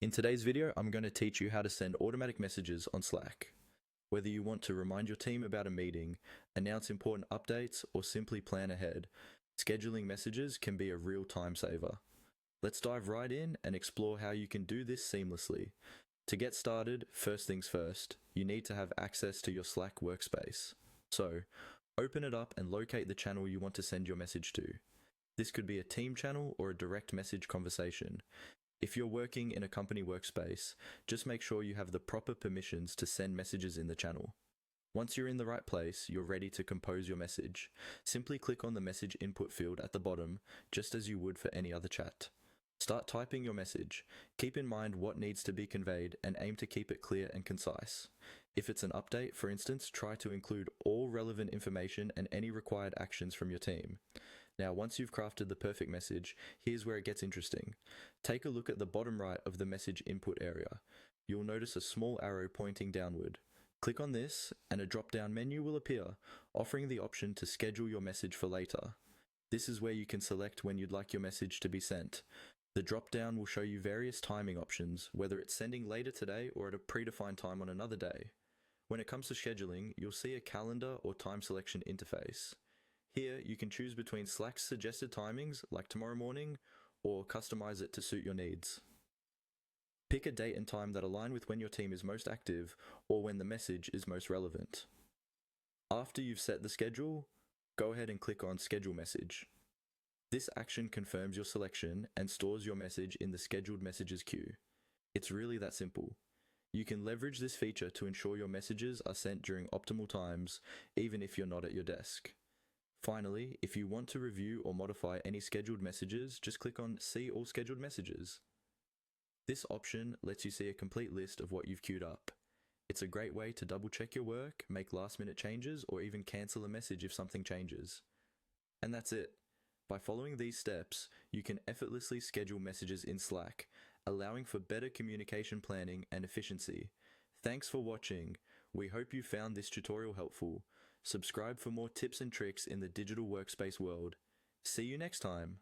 In today's video, I'm going to teach you how to send automatic messages on Slack. Whether you want to remind your team about a meeting, announce important updates, or simply plan ahead, scheduling messages can be a real time saver. Let's dive right in and explore how you can do this seamlessly. To get started, first things first, you need to have access to your Slack workspace. So, open it up and locate the channel you want to send your message to. This could be a team channel or a direct message conversation. If you're working in a company workspace, just make sure you have the proper permissions to send messages in the channel. Once you're in the right place, you're ready to compose your message. Simply click on the message input field at the bottom, just as you would for any other chat. Start typing your message. Keep in mind what needs to be conveyed and aim to keep it clear and concise. If it's an update, for instance, try to include all relevant information and any required actions from your team. Now, once you've crafted the perfect message, here's where it gets interesting. Take a look at the bottom right of the message input area. You'll notice a small arrow pointing downward. Click on this, and a drop-down menu will appear, offering the option to schedule your message for later. This is where you can select when you'd like your message to be sent. The drop-down will show you various timing options, whether it's sending later today or at a predefined time on another day. When it comes to scheduling, you'll see a calendar or time selection interface. Here, you can choose between Slack's suggested timings, like tomorrow morning, or customize it to suit your needs. Pick a date and time that align with when your team is most active or when the message is most relevant. After you've set the schedule, go ahead and click on Schedule Message. This action confirms your selection and stores your message in the scheduled messages queue. It's really that simple. You can leverage this feature to ensure your messages are sent during optimal times, even if you're not at your desk. Finally, if you want to review or modify any scheduled messages, just click on See All Scheduled Messages. This option lets you see a complete list of what you've queued up. It's a great way to double check your work, make last-minute changes, or even cancel a message if something changes. And that's it. By following these steps, you can effortlessly schedule messages in Slack, allowing for better communication planning and efficiency. Thanks for watching. We hope you found this tutorial helpful. Subscribe for more tips and tricks in the digital workspace world. See you next time.